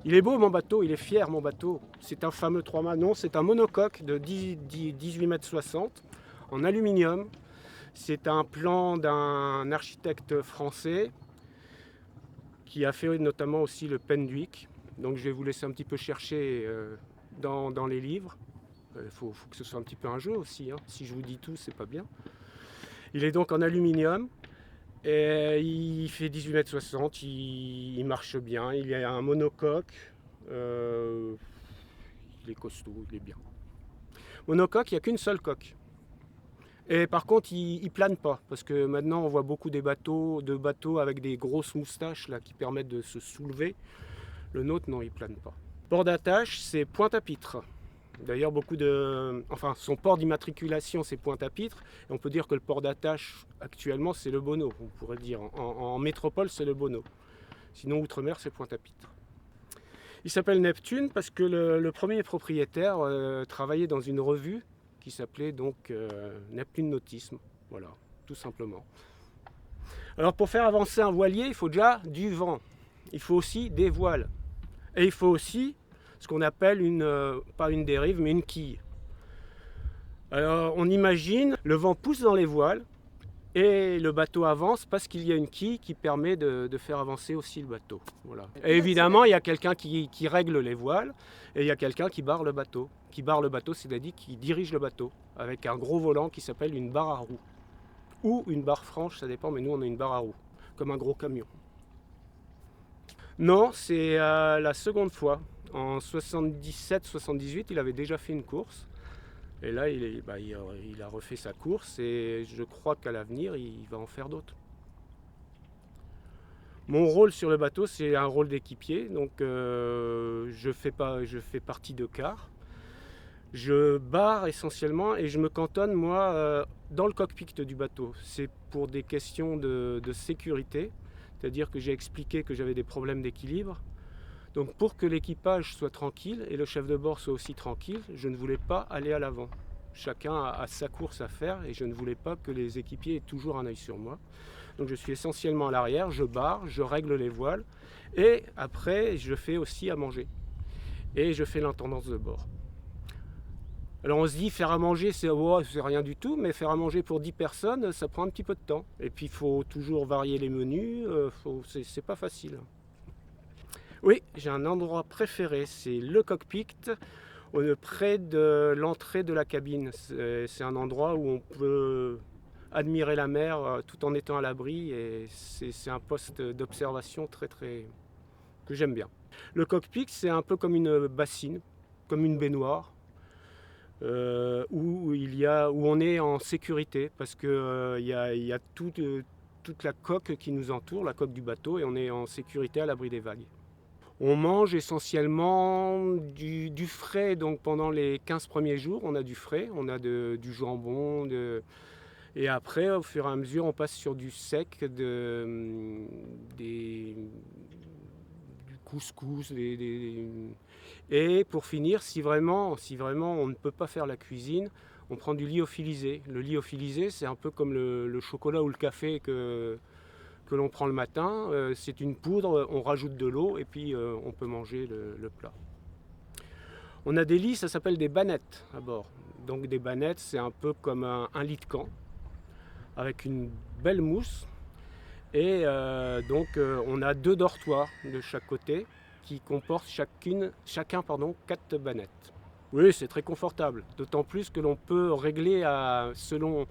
Il est beau mon bateau, il est fier mon bateau. C'est un fameux 3 mâts. Non, c'est un monocoque de 18 mètres 60 en aluminium. C'est un plan d'un architecte français qui a fait notamment aussi le Penduic. Donc je vais vous laisser un petit peu chercher dans les livres. Il faut que ce soit un petit peu un jeu aussi, hein. Si je vous dis tout, c'est pas bien. Il est donc en aluminium. Et il fait 18 mètres 60, il marche bien, il y a un monocoque, il est costaud, il est bien. Monocoque, il n'y a qu'une seule coque. Et par contre, il plane pas, parce que maintenant on voit beaucoup de bateaux avec des grosses moustaches là, qui permettent de se soulever. Le nôtre, non, il plane pas. Port d'attache, c'est Pointe-à-Pitre. D'ailleurs, son port d'immatriculation, c'est Pointe-à-Pitre. Et on peut dire que le port d'attache, actuellement, c'est le Bonneau. On pourrait dire. En métropole, c'est le Bonneau. Sinon, outre-mer, c'est Pointe-à-Pitre. Il s'appelle Neptune parce que le premier propriétaire travaillait dans une revue qui s'appelait donc Neptune Nautisme. Voilà, tout simplement. Alors, pour faire avancer un voilier, il faut déjà du vent. Il faut aussi des voiles. Et il faut aussi ce qu'on appelle pas une dérive, mais une quille. Alors on imagine, le vent pousse dans les voiles et le bateau avance parce qu'il y a une quille qui permet de faire avancer aussi le bateau. Voilà. Et évidemment, il y a quelqu'un qui règle les voiles et il y a quelqu'un qui barre le bateau. Qui barre le bateau, c'est-à-dire qui dirige le bateau avec un gros volant qui s'appelle une barre à roues. Ou une barre franche, ça dépend, mais nous on a une barre à roues, comme un gros camion. Non, c'est la seconde fois. En 77-78, il avait déjà fait une course. Et là, il a refait sa course et je crois qu'à l'avenir, il va en faire d'autres. Mon rôle sur le bateau, c'est un rôle d'équipier. Donc, je fais partie de quart. Je barre essentiellement et je me cantonne, moi, dans le cockpit du bateau. C'est pour des questions de sécurité. C'est-à-dire que j'ai expliqué que j'avais des problèmes d'équilibre. Donc pour que l'équipage soit tranquille et le chef de bord soit aussi tranquille, je ne voulais pas aller à l'avant. Chacun a sa course à faire et je ne voulais pas que les équipiers aient toujours un œil sur moi. Donc je suis essentiellement à l'arrière, je barre, je règle les voiles et après je fais aussi à manger. Et je fais l'intendance de bord. Alors on se dit faire à manger c'est rien du tout, mais faire à manger pour 10 personnes ça prend un petit peu de temps. Et puis il faut toujours varier les menus, c'est pas facile. Oui, j'ai un endroit préféré, c'est le cockpit, près de l'entrée de la cabine. C'est un endroit où on peut admirer la mer tout en étant à l'abri et c'est un poste d'observation que j'aime bien. Le cockpit, c'est un peu comme une bassine, comme une baignoire, où on est en sécurité parce que il y a toute la coque qui nous entoure, la coque du bateau, et on est en sécurité à l'abri des vagues. On mange essentiellement du frais, donc pendant les 15 premiers jours, on a du frais, on a du jambon, et après, au fur et à mesure, on passe sur du sec, du couscous, et pour finir, si vraiment on ne peut pas faire la cuisine, on prend du lyophilisé. Le lyophilisé, c'est un peu comme le chocolat ou le café que l'on prend le matin. C'est une poudre, on rajoute de l'eau et puis on peut manger le plat. On a des lits, ça s'appelle des bannettes à bord. Donc des bannettes, c'est un peu comme un lit de camp avec une belle mousse. Et on a 2 dortoirs de chaque côté qui comportent chacun 4 bannettes. Oui, c'est très confortable, d'autant plus que l'on peut régler selon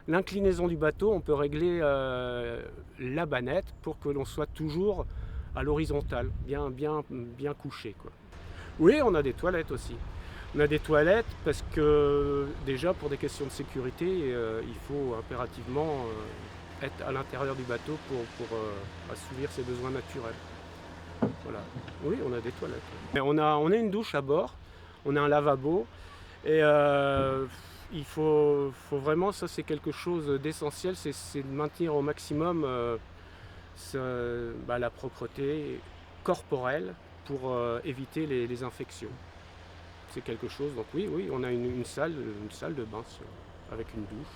l'inclinaison du bateau, on peut régler la bannette pour que l'on soit toujours à l'horizontale, bien couché, quoi. Oui, on a des toilettes aussi. On a des toilettes parce que déjà pour des questions de sécurité, il faut impérativement être à l'intérieur du bateau pour assouvir ses besoins naturels. Voilà. Oui, on a des toilettes. Et on a une douche à bord, on a un lavabo et il faut vraiment, ça c'est quelque chose d'essentiel, c'est de maintenir au maximum la propreté corporelle pour éviter les infections. C'est quelque chose, donc oui, on a une salle de bain avec une douche.